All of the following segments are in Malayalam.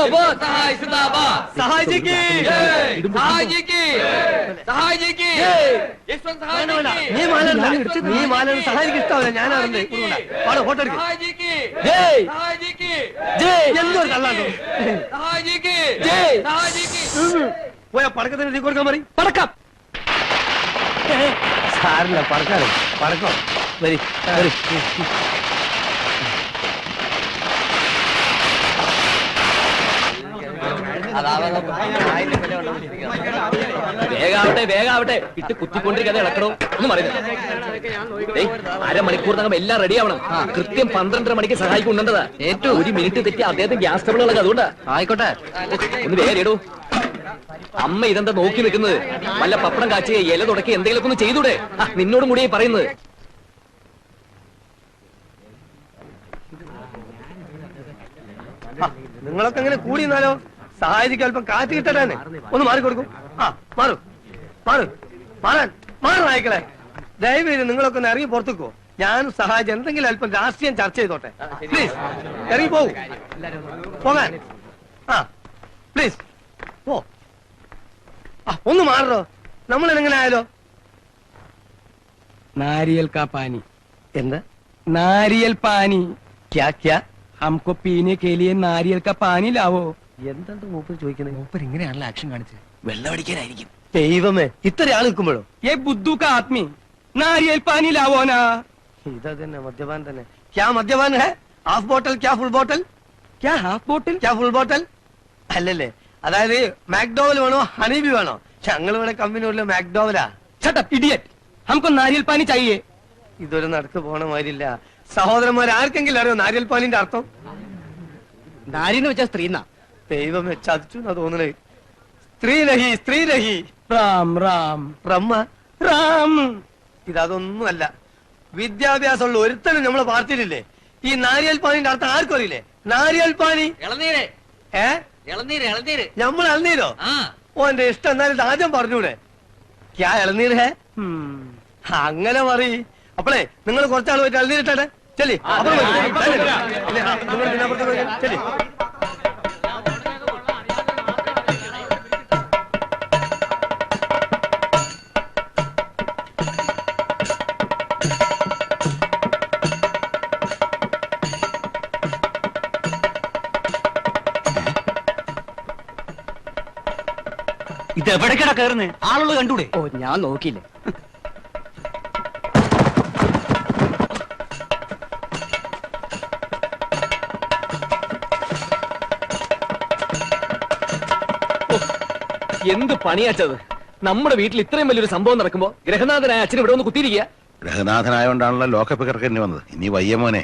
जिंदाबाद सहाय जिंदाबाद सहाय जी की सहाय जी की सहाय जी की यशवंत सहाय നീ മാല സഹായിക്ക് ഇഷ്ടമല്ല ഞാനാണ് ഫോട്ടോ എടുക്കും सहाय जी की ജയ് सहाय जी की ജയ് എന്തൊരു തള്ളാണ്ടോ सहाय जी की ജയ് सहाय जी की പോയാ പടക്കത്തിന് നീ കൊടുക്കാൻ മതി പടക്കം സാരില്ല പടക്കാറ് പടക്കോ വരി വരി വേഗാവട്ടെ വേഗാവട്ടെ ഇട്ട് കുത്തിക്കൊണ്ടിരിക്കാതെ ഇളക്കണോ ഒന്നും പറയുന്നില്ല. അരമണിക്കൂറിനകം എല്ലാം റെഡി ആവണം. കൃത്യം 12:30 മണിക്ക് സഹായിക്കുന്നുണ്ടതാ. ഏറ്റവും 1 മിനിറ്റ് തെറ്റി അദ്ദേഹത്തിന് ഗ്യാസ് ട്രബിൾ ഇളക. അതുകൊണ്ടാ. ആയിക്കോട്ടെ ഒന്ന് വേഗം ഇടൂ. അമ്മ ഇതെന്താ നോക്കി നിൽക്കുന്നത്? വല്ല പപ്പടം കാച്ചി ഇല തുടക്കി എന്തെങ്കിലും ഒന്ന് ചെയ്തൂടെ? നിന്നോടും കൂടി പറയുന്നത്. നിങ്ങളൊക്കെ എങ്ങനെ കൂടി നിന്നാലോ? സഹായിക്ക് അല്പം കാറ്റ് കിട്ടാനെ ഒന്ന് മാറിക്കൊടുക്കും. ആ മാറും മാറും മാറാൻ മാറും നായ്ക്കളെ. ദയവേത് നിങ്ങളൊക്കെ ഒന്ന് ഇറങ്ങി പുറത്തുക്കോ. ഞാൻ സഹായിച്ച് എന്തെങ്കിലും അല്പം രാഷ്ട്രീയം ചർച്ച ചെയ്തോട്ടെ. പ്ലീസ് ഇറങ്ങി പോകൂ. പോകാൻ ആ പ്ലീസ് പോ. ഒന്ന് മാറോ. നമ്മൾ എങ്ങനെ ആയാലോ? नारियल का पानी എന്താ नारियल पानी ക്യാ ക്യാ हमको पीने के लिए नारियल का पानी लाओ. എന്താണ് മൂപ്പർ ചോദിക്കുന്നത്? മൂപ്പർ ഇങ്ങനെയാണല്ലോ ആക്ഷൻ കാണിച്ചത്. വെള്ളം അടിക്കാനായിരിക്കും. ദൈവമേ ഇത്ര ആൾ നിൽക്കുമ്പോഴോ? ये बुद्धू का आदमी नारियल पानी लाओ ना. ഇതാ തന്നെ മദ്യപാൻ തന്നെ. ക്യാ മദ്യപാൻ ഹേ? ഹാഫ് ബോട്ടൽ ക്യാ ഫുൾ ബോട്ടൽ? क्या हाफ बोतल ക്യാ ഫുൾ ബോട്ടൽ അല്ലല്ലേ? അതായത് മാക്ഡോവൽ വേണോ ഹണീബി വേണോ? ഞങ്ങൾ ഇവിടെ കമ്പനിയുള്ള മാക്ഡോവലാ. Shut up idiot. हमको नारियल पानी चाहिए. ഇതൊരു നടക്ക് പോണ മാതിരില്ല. സഹോദരന്മാർ ആർക്കെങ്കിലും അറിയോ നാരിയൽ പാലിന്റെ അർത്ഥം? നാരിന്ന് വെച്ചാൽ സ്ത്രീന്നാ. ദൈവമേ ചതിച്ചു എന്നാ തോന്നണേ. സ്ത്രീ രഹി സ്ത്രീ രഹി राम राम റമ്മ राम. ഇതൊന്നും അല്ല. വിദ്യാഭ്യാസമുള്ള ഒരുത്തനും നമ്മളെ പാർട്ടിയിലില്ലേ? ഈ നാരിയൽ പാനിന്റെ അർത്ഥം ആർക്കും അറിയില്ലേ? നാരിയൽ പാനി ഇളനീര് ഏ ഇളനീര് ഇളനീര് നമ്മൾ ഇളനീരോ? ആ ഓ എന്റെ ഇഷ്ടം എന്നാലും ഇത് ആദ്യം പറഞ്ഞൂടെ? ക്യാ ഇളനീർ ഹേ? അങ്ങനെ പറ. അപ്പളേ നിങ്ങൾ കുറച്ചാൾ പോയിട്ട് ഇളനീരിട്ടെ ചെല്ലി. ചെല്ലി ഇത് എവിടേക്കടാ കയറുന്നേ? ആളുകൾ കണ്ടൂടെ? ഓ ഞാൻ നോക്കിയില്ലേ. എന്ത് പണിയാച്ചത്? നമ്മുടെ വീട്ടിൽ ഇത്രയും വലിയൊരു സംഭവം നടക്കുമ്പോ ഗ്രഹനാഥനായ അച്ഛൻ ഇവിടെ ഒന്ന് കുത്തിയിരിക്കുക. ഗ്രഹനാഥനായോണ്ടാണല്ലോ ലോക്കപ്പ് കിടക്കേണ്ടി വന്നത്. ഇനി വയ്യ മോനെ.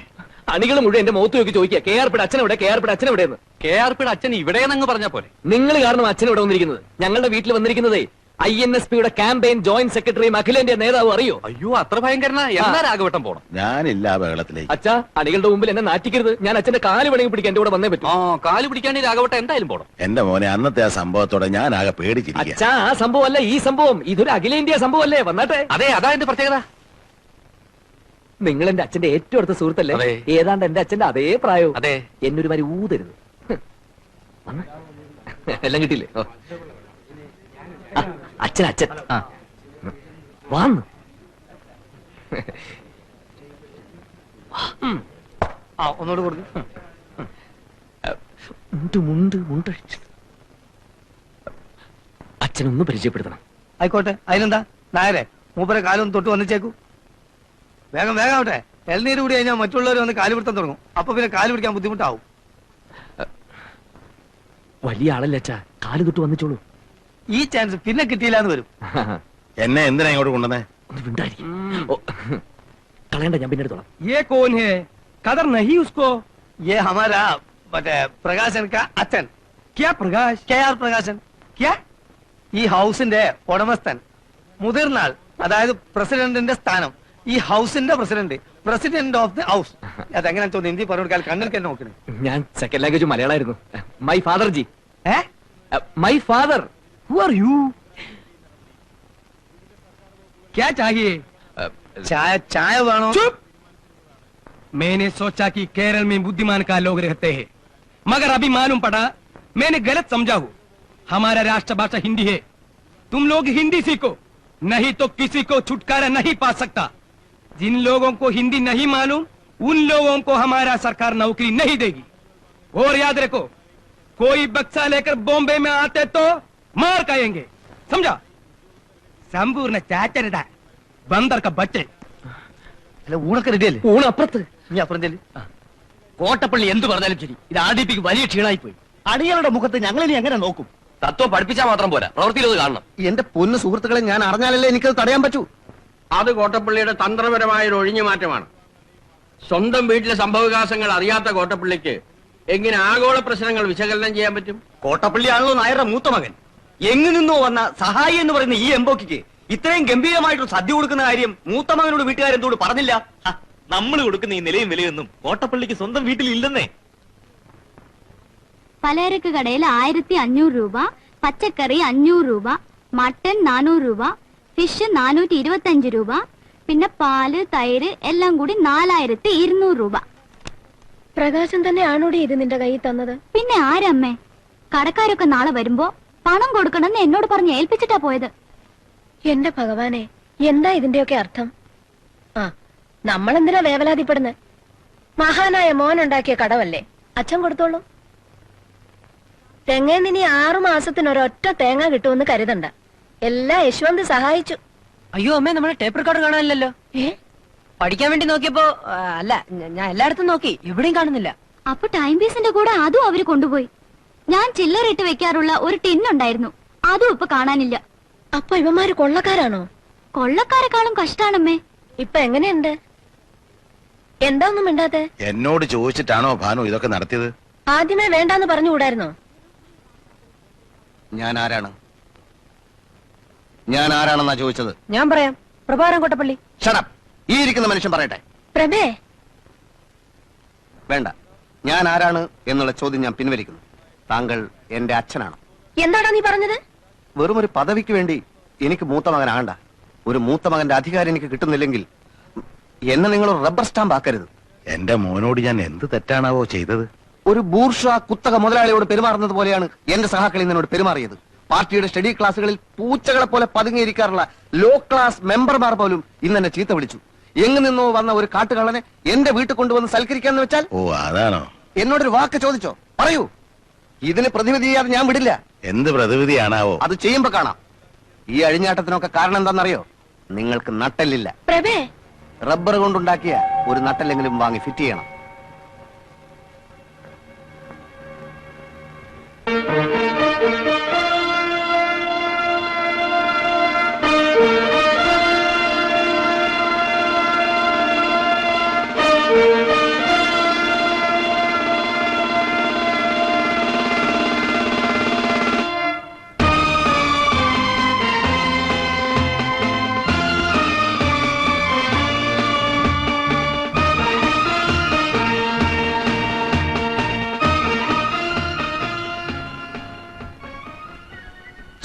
അണികൾ മുഴുവൻ എന്റെ മുഖത്ത് നോക്കി ചോദിക്കുക കെ ആർ പിയുടെ അച്ഛനെവിടെ, കെ ആർ പിയുടെ അച്ഛനെവിടെയെന്ന്. കെ ആർ പിയുടെ അച്ഛൻ ഇവിടെയെന്നങ്ങ് പറഞ്ഞ പോലെ. നിങ്ങൾ കാരണം അച്ഛൻ ഇവിടെ വന്നിരിക്കുന്നത്. ഞങ്ങളുടെ വീട്ടിൽ വന്നിരിക്കുന്നതേ INSPയുടെ ക്യാമ്പയിൻ ജോയിന്റ് സെക്രട്ടറിയും അഖിലേന്ത്യാ നേതാവും. അറിയോ? അയ്യോ അത്ര ഭയങ്കരനാ. എന്നാ രാഘവട്ടം പോണം. ഞാനില്ല ആ ബഹളത്തിലേക്ക്. അച്ഛാ അണികളുടെ മുമ്പിൽ എന്നെ നാറ്റിക്കരുത്. ഞാൻ അച്ഛന്റെ കാല് വേണമെങ്കിൽ പിടിക്കാൻ എന്റെ കൂടെ വന്നേ പറ്റും. കാല് പിടിക്കാണ്ട് രാഘവട്ടം എന്തായാലും പോണം. എന്റെ മോനെ അന്നത്തെ ആ സംഭവത്തോടെ ഞാൻ ആകെ പേടിച്ചിരിക്കുക. അച്ഛാ ആ സംഭവം അല്ല ഈ സംഭവം. ഇതൊരു അഖിലേന്ത്യാ സംഭവം അല്ലേ? വന്നാട്ടെ. അതെ അതാ എന്റെ പ്രത്യേകത. നിങ്ങൾ എന്റെ അച്ഛന്റെ ഏറ്റവും അടുത്ത സുഹൃത്തല്ലേ? അതെ. ഏതാണ്ട് എന്റെ അച്ഛന്റെ അതേ പ്രായവും. അതെ. എന്നൊരു മാതിരി ഊതരുത്. എല്ലാം കിട്ടിയില്ലേ? അച്ഛൻ അച്ഛൻ വന്നു. ഒന്നുകൂടെ കൊടുക്കും. അച്ഛനൊന്ന് പരിചയപ്പെടുത്തണം. ആയിക്കോട്ടെ അതിനെന്താ നായരെ മൂപ്പരെ കാലൊന്ന് തൊട്ട് വന്നിച്ചേക്കൂ. വേഗം വേഗാവട്ടെ. ഇളനീര് കൂടി കഴിഞ്ഞാൽ മറ്റുള്ളവർ വന്ന് കാല് പിടുത്തം തുടങ്ങും. അപ്പൊ പിന്നെ കാല് പിടിക്കാൻ ബുദ്ധിമുട്ടാവും. വലിയ ആളല്ലേ അച്ഛാ, കാല് തൊട്ട് വന്നിച്ചോളൂ. ഈ ചാൻസ് പിന്നെ കിട്ടിയില്ലാന്ന് വരും. എന്നെ എന്തിനാ ഇങ്ങോട്ട് കൊണ്ടുവന്നേ? ഒന്ന് മിണ്ടായിരിക്കും. കളയണ്ട, ഞാൻ പിന്നെ എടുത്തോളാം. ये कौन है? कदर नहीं उसको. ये हमारा മറ്റേ പ്രകാശൻ കാ അച്ഛൻ. क्या प्रकाश? KR പ്രകാശൻ. क्या? ഈ ഹൗസിന്റെ ഉടമസ്ഥൻ, മുതിർന്ന ആൾ, അതായത് പ്രസിഡന്റിന്റെ സ്ഥാനം. ഈ ഹൗസിന്റെ president, president of the house. അതെങ്ങനെയാ തോന്നുന്നു ഹിന്ദി പറഞ്ഞു കൊടുക്കാൻ? കണ്ണിൽ തന്നെ നോക്കണേ. ഞാൻ സെക്കൻഡ് ലാംഗ്വേജ് മലയാളമായിരുന്നു. My father ji. My father. Who are you? क्या चाहिए? ചായ ചായ വേണോ? चुप. मैंने सोचा कि केरल में बुद्धिमान का लोग रहते हैं, मगर अभी मालूम पड़ा मैंने गलत समझा हो। हमारा राष्ट्रभाषा हिंदी है, तुम लोग हिंदी सीखो, नहीं तो किसी को छुटकारा नहीं पा सकता। जिन लोगों को हिंदी नहीं मालूम उन लोगों को हमारा सरकार नौकरी नहीं देगी। और याद रखो, कोई बक्सा लेकर बॉम्बे में आते तो मार खाएंगे, समझा? संपूर्ण चाचरदा बंदर का बच्चे। അല്ല ഊണൊക്കെ റെഡിയല്ലേ? ഊണ് അപ്പുറത്ത്. നീ അപ്പുറം ചെല്ല്. കോട്ടപ്പള്ളി എന്ത് പറഞ്ഞാലും ശരി, ഇത് ആദിപ്പിക്ക് വലിയ ക്ഷീണായി പോയി. അടിയാളുടെ മുഖത്ത് ഞങ്ങളിനി എങ്ങനെ നോക്കും? തത്വം പഠിപ്പിച്ചാൽ മാത്രം പോരാ, പ്രവൃത്തിയിൽ അത് കാണണം. എന്റെ പൊന്നു സുഹൃത്തുക്കളെ, ഞാൻ അറിഞ്ഞാലല്ലേ എനിക്കത് തടയാൻ പറ്റൂ. അത് കോട്ടപ്പള്ളിയുടെ തന്ത്രപരമായ ഒരു ഒഴിഞ്ഞു മാറ്റമാണ്. സ്വന്തം വീട്ടിലെ സംഭവവികാസങ്ങൾ അറിയാത്ത കോട്ടപ്പള്ളിക്ക് എങ്ങനെ ആഗോള പ്രശ്നങ്ങൾ വിശകലനം ചെയ്യാൻ പറ്റും? കോട്ടപ്പള്ളിയാണല്ലോ നായരുടെ മൂത്ത മകൻ. എങ്ങു നിന്നോ വന്ന സഹായി എന്ന് പറയുന്ന ഈ എംബോക്കിക്ക് ഇത്രയും ഗംഭീരമായിട്ടൊരു സദ്യ കൊടുക്കുന്ന കാര്യം മൂത്ത മകനോട് വീട്ടുകാരെന്തോട് പറഞ്ഞില്ല? നമ്മൾ കൊടുക്കുന്ന ഈ നിലയും വിലയൊന്നും കോട്ടപ്പള്ളിക്ക് സ്വന്തം വീട്ടിൽ ഇല്ലെന്നേ. പലചരക്ക് കടയിൽ 1500 രൂപ, പച്ചക്കറി 500 രൂപ, മട്ടൻ 400 രൂപ, ഫിഷ് 425 രൂപ, പിന്നെ പാല് തൈര് എല്ലാം കൂടി 4200 രൂപ. പ്രകാശം തന്നെ ആണോടി ഇത് നിന്റെ കയ്യിൽ തന്നത്? പിന്നെ ആരമ്മേ? കടക്കാരൊക്കെ നാളെ വരുമ്പോ പണം കൊടുക്കണമെന്ന് എന്നോട് പറഞ്ഞ് ഏൽപ്പിച്ചിട്ടാ പോയത്. എന്റെ ഭഗവാനെ, എന്താ ഇതിന്റെയൊക്കെ അർത്ഥം? ആ, നമ്മളെന്തിനാ വേവലാതിപ്പെടുന്നത്? മഹാനായ മോനുണ്ടാക്കിയ കടവല്ലേ, അച്ഛൻ കൊടുത്തോളൂ. തെങ്ങേന്ന് ഇനി 6 മാസത്തിനൊരൊറ്റ തേങ്ങ കിട്ടുമെന്ന് കരുതണ്ട. എല്ലാം യശ്വന്ത് സഹായിച്ചു. അയ്യോ അമ്മേ, നമ്മുടെ ടേപ്പ് റെക്കോർഡ് കാണാനില്ലല്ലോ. പഠിക്കാൻ വേണ്ടി നോക്കിയപ്പോ അല്ല, ഞാൻ എല്ലായിടത്തും നോക്കി, എവിടെയും കാണുന്നില്ല. അപ്പൊ ടൈം പീസിന്റെ കൂടെ അതും അവര് കൊണ്ടുപോയി. ഞാൻ ചില്ലറിട്ട് വെക്കാറുള്ള ഒരു ടിന്നുണ്ടായിരുന്നു, അതും ഇപ്പൊ കാണാനില്ല. അപ്പൊ ഇവന്മാര് കൊള്ളക്കാരാണോ? കൊള്ളക്കാരെക്കാളും കഷ്ടാണമ്മേ. ഇപ്പൊ എങ്ങനെയുണ്ട്? എന്താ ഒന്നും മിണ്ടാത്തെ? എന്നോട് ചോദിച്ചിട്ടാണോ ഭാനു ഇതൊക്കെ നടത്തിയത്? ആദ്യമേ വേണ്ടാന്ന് പറഞ്ഞുകൂടായിരുന്നോ? ഞാൻ ആരാണ്? ഞാൻ ആരാണെന്നാ ചോദിച്ചത്? ഞാൻ പറയാം, പ്രഭാരം കോട്ടപ്പള്ളി. ഷടപ്പ്. ഈ ഇരിക്കുന്ന മനുഷ്യൻ പറയട്ടെ. പ്രഭേ, വേണ്ട, ഞാൻ ആരാണ് എന്നുള്ള ചോദ്യം ഞാൻ പിൻവലിക്കുന്നു. താങ്കൾ എന്റെ അച്ഛനാണ്. എന്താടാ നീ പറഞ്ഞത്? വെറും ഒരു പദവിക്ക് വേണ്ടി എനിക്ക് മൂത്ത മകനാകണ്ട. ഒരു മൂത്ത മകന്റെ അധികാരം എനിക്ക് കിട്ടുന്നില്ലെങ്കിൽ എന്നെ നിങ്ങൾ റബ്ബർ സ്റ്റാമ്പ് ആക്കരുത്. എന്റെ മോനോട് ഞാൻ എന്ത് തെറ്റാണാവോ ചെയ്തത്? ഒരു ബൂർഷ്വാ കുത്തക മുതലാളിയോട് പെരുമാറുന്നത് പോലെയാണ് എന്റെ സഹാക്കളി എന്നോട് പെരുമാറിയത്. പാർട്ടിയുടെ സ്റ്റഡി ക്ലാസ്സുകളിൽ പൂച്ചകളെ പോലെ പതുങ്ങിയിരിക്കാറുള്ള ലോ ക്ലാസ് മെമ്പർമാർ പോലും ഇന്നെന്നെ ചീത്ത വിളിച്ചു. എങ്ങു നിന്നോ വന്ന ഒരു കാട്ടുകള്ളനെ എന്റെ വീട്ടിൽ കൊണ്ടുവന്ന് സൽക്കരിക്കാന്ന് വെച്ചാൽ? ഓ, അതാണോ? എന്നോടൊരു വാക്ക് ചോദിച്ചോ? പറയൂ. ഇതിന് പ്രതിവിധി ചെയ്യാതെ ഞാൻ വിടില്ല. എന്ത് പ്രതിവിധിയാണാവോ? അത് ചെയ്യുമ്പോ കാണാം. ഈ അഴിഞ്ഞാട്ടത്തിനൊക്കെ കാരണം എന്താണെന്നറിയോ? നിങ്ങൾക്ക് നട്ടല്ലില്ല. പ്രഭേ, റബ്ബർ കൊണ്ടുണ്ടാക്കിയ ഒരു നട്ടല്ലെങ്കിലും വാങ്ങി ഫിറ്റ് ചെയ്യണം.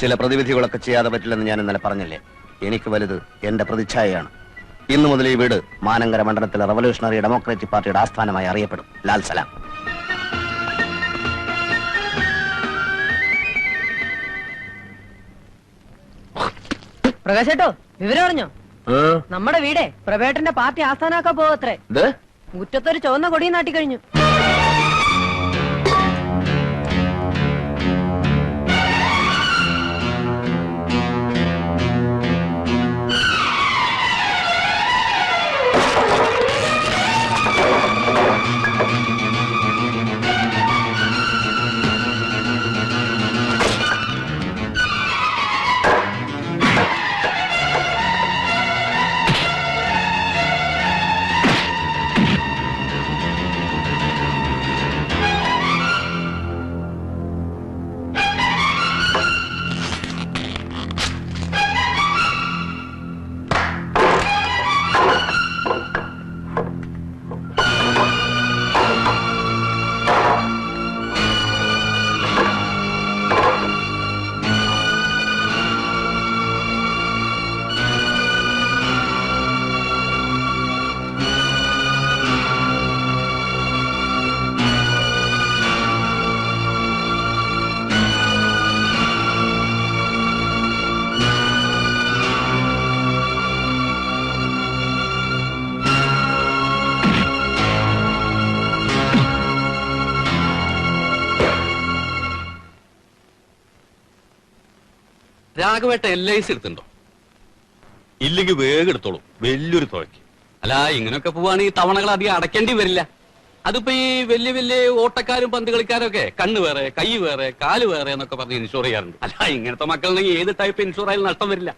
ചില പ്രതിവിധികളൊക്കെ ചെയ്യാതെ പറ്റില്ലെന്ന് ഞാൻ ഇന്നലെ പറഞ്ഞില്ലേ? എനിക്ക് വലുത് എന്റെ പ്രതിച്ഛായയാണ്. ഇന്നു മുതൽ ഈ വീട് മാനങ്കര മണ്ഡലത്തിലെ റവല്യൂഷണറി ഡെമോക്രാറ്റിക് പാർട്ടിയുടെ ആസ്ഥാനമായി അറിയപ്പെടും. ലാൽ സലാം. പ്രകാശേട്ടോ, വിവരം അറിഞ്ഞോ? നമ്മുടെ വീടേ പ്രഭേട്ടന്റെ പാർട്ടി ആസ്ഥാനാക്കാൻ പോവത്രേ. മുറ്റത്തൊരു ചുവന്ന കൊടിയും നാട്ടിക്കഴിഞ്ഞു. രാഘവേട്ട LIC എടുത്തുണ്ടോ? ഇല്ലെങ്കിൽ വേഗം എടുത്തോളൂ, വലിയൊരു തുകയ്ക്ക്. അല്ല, ഇങ്ങനെയൊക്കെ പോവാണെങ്കിൽ തവണകൾ അധികം അടയ്ക്കേണ്ടി വരില്ല. അതിപ്പോ ഈ വലിയ വലിയ ഓട്ടക്കാരും പന്ത് കളിക്കാരും ഒക്കെ കണ്ണ് വേറെ, കൈ വേറെ, കാല് വേറെ എന്നൊക്കെ പറഞ്ഞ് ഇൻഷുർ ചെയ്യാറുണ്ട്. അല്ല, ഇങ്ങനത്തെ മക്കളുണ്ടെങ്കിൽ ഏത് ടൈപ്പ് ഇൻഷുർ ആയാലും നഷ്ടം വരില്ല.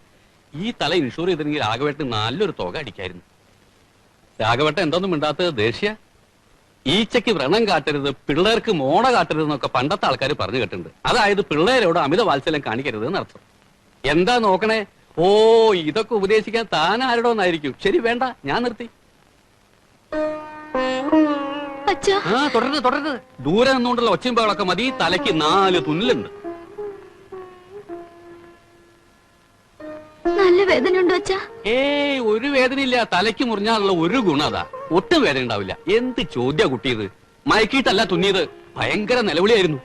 ഈ തല ഇൻഷുർ ചെയ്തിരുന്നെങ്കിൽ രാഘവേട്ടന് നല്ലൊരു തുക അടിക്കായിരുന്നു. രാഘവേട്ടൻ എന്തൊന്നും മിണ്ടാത്തത് ദേഷ്യ? ഈച്ചയ്ക്ക് വ്രണം കാട്ടരുത്, പിള്ളേർക്ക് മോണ കാട്ടരുത് എന്നൊക്കെ പണ്ടത്തെ ആൾക്കാർ പറഞ്ഞു കേട്ടിട്ടുണ്ട്. അതായത് പിള്ളേരോട് അമിത വാത്സല്യം കാണിക്കരുത് എന്നർത്ഥം. എന്താ നോക്കണേ? ഓ, ഇതൊക്കെ ഉപദേശിക്കാൻ താൻ ആരോടൊന്നായിരിക്കും. ശരി, വേണ്ട, ഞാൻ നിർത്തി. ആ, തുടരുത് തുടരുത്. ദൂരെ നിന്നുകൊണ്ടുള്ള ഒച്ചയും ബഹളമൊക്കെ മതി. തലയ്ക്ക് 4 തുന്നലുണ്ട്. നല്ല വേദനയുണ്ടോ അച്ഛാ? ഏയ്, ഒരു വേദനയില്ല. തലയ്ക്ക് മുറിഞ്ഞാലുള്ള ഒരു ഗുണം അതാ, ഒട്ടും വേദന ഉണ്ടാവില്ല. എന്ത് ചോദ്യ കുട്ടിയത്? മയക്കിയിട്ടല്ല തുന്നിയത്, ഭയങ്കര നിലവിളിയായിരുന്നു.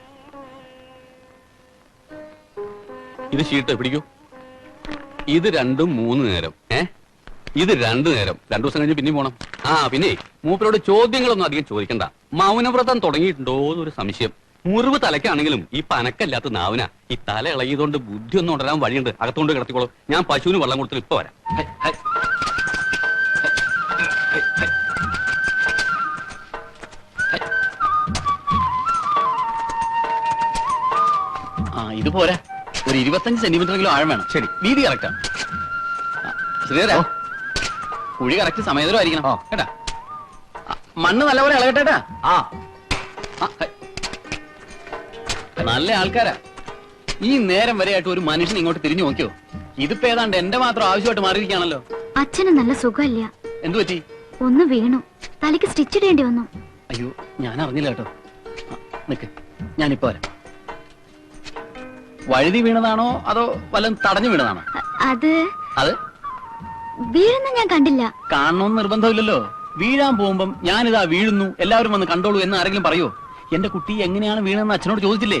ഇത് ഷീട്ട് പിടിക്കൂ. ഇത് 2 3 നേരം, ഇത് 2 നേരം. 2 ദിവസം കഴിഞ്ഞ് പിന്നെ പോണം. ആ, പിന്നെ മൂപ്പരോട് ചോദ്യങ്ങളൊന്നും അധികം ചോദിക്കണ്ട. മൗനവ്രതം തുടങ്ങിയിട്ടുണ്ടോ എന്നൊരു സംശയം. മുറിവ് തലയ്ക്കാണെങ്കിലും ഈ പനക്കല്ലാത്ത നാവിന. ഈ തല ഇളകിയതുകൊണ്ട് ബുദ്ധി ഒന്നും ഉണരാൻ വഴിയുണ്ട്. അകത്തോണ്ട് കിടത്തിക്കോളൂ. ഞാൻ പശുവിന് വെള്ളം കൊടുത്തിട്ട് ഇപ്പൊ വരാം. ആ, ഇത് പോരാ. ഒരു 25 സെന്റിമീറ്ററെങ്കിലും ആഴം വേണം. ശരി, വീതി കറക്റ്റാ. ശ്രീധര, കുഴി കറക്റ്റ് സമയത്തിലായിരിക്കണം കേട്ടാ. മണ്ണ് നല്ലപോലെ ഇളകട്ടെട്ടാ. ആ, നല്ല ആൾക്കാരാ. ഈ നേരം വരെയായിട്ട് ഒരു മനുഷ്യൻ ഇങ്ങോട്ട് തിരിഞ്ഞു നോക്കിയോ? ഇതിപ്പോ ഏതാണ്ട് എന്റെ മാത്രം ആവശ്യമായിട്ട് മാറിയിരിക്കുകയാണല്ലോ. അച്ഛന് നല്ല സുഖമില്ല. എന്തു പറ്റി? ഒന്ന് വീണു, തലയ്ക്ക് സ്റ്റിച്ച് ഇടേണ്ടി വന്നു. അയ്യോ, ഞാൻ അറിഞ്ഞില്ല കേട്ടോ. നിക്ക്, ഞാനിപ്പോ വരാം. വഴുതി വീണതാണോ അതോ വല്ലതും തടഞ്ഞു വീണതാണോ? അത് വീഴുന്ന ഞാൻ കണ്ടില്ല. കാണണമെന്ന് നിർബന്ധമില്ലല്ലോ. വീഴാൻ പോകുമ്പം ഞാനിതാ വീഴുന്നു, എല്ലാവരും വന്ന് കണ്ടോളൂ എന്ന് ആരെങ്കിലും പറയോ? എന്റെ കുട്ടി എങ്ങനെയാണ് വീണെന്ന് അച്ഛനോട് ചോദിച്ചില്ലേ?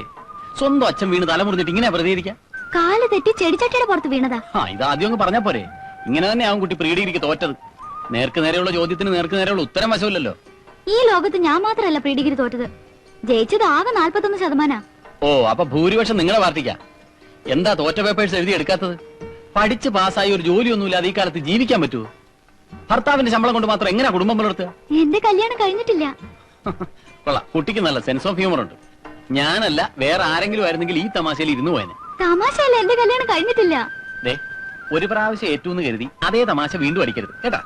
സ്വന്തം അച്ഛൻ വീണ് തലമുറിഞ്ഞിട്ട് ഇങ്ങനെയാ പ്രതികരിക്കാം? കാല് തെറ്റി ചെടിച്ചട്ടിയുടെ പുറത്ത് വീണതാ. ഇത് ആദ്യം അങ്ങ് പറഞ്ഞാ പോരെ. ഇങ്ങനെ തന്നെ ആവും കുട്ടി പ്രീ ഡിഗ്രിക്ക് തോറ്റത്. നേർക്ക് നേരെയുള്ള ചോദ്യത്തിന് നേർക്ക് നേരെയുള്ള ഉത്തരം വശമില്ലല്ലോ. ഈ ലോകത്ത് ഞാൻ മാത്രമല്ല പ്രീ ഡിഗ്രി തോറ്റത്. ജയിച്ചത് ആകെ 41%. ഓ, അപ്പൊ ഭൂരിപക്ഷം നിങ്ങളെ പാർട്ടിക്കാ. എന്താ തോറ്റ പേപ്പേഴ്സ് എഴുതി എടുക്കാത്തത്? പഠിച്ച് പാസ്സായി ഒരു ജോലിയൊന്നുമില്ലാതെ ഈ കാലത്ത് ജീവിക്കാൻ പറ്റുമോ? ഭർത്താവിന്റെ ശമ്പളം കൊണ്ട് മാത്രം എങ്ങനെയാ കുടുംബം പുലർത്തുക? എന്റെ കല്യാണം കഴിഞ്ഞിട്ടില്ല. കൊള്ളാം, കുട്ടിക്ക് നല്ല സെൻസ് ഓഫ് ഹ്യൂമർ ഉണ്ട്. ഞാനല്ല, വേറെ ആരെങ്കിലും ആയിരുന്നെങ്കിൽ ഈ തമാശയിൽ ഇരുന്നു പോയനെ. തമാശയല്ല, എന്റെ കല്യാണം കഴിഞ്ഞിട്ടില്ല. ഒരു പ്രാവശ്യം ഏറ്റവും കരുതി അതേ തമാശ വീണ്ടും അടിക്കരുത് കേട്ടാ.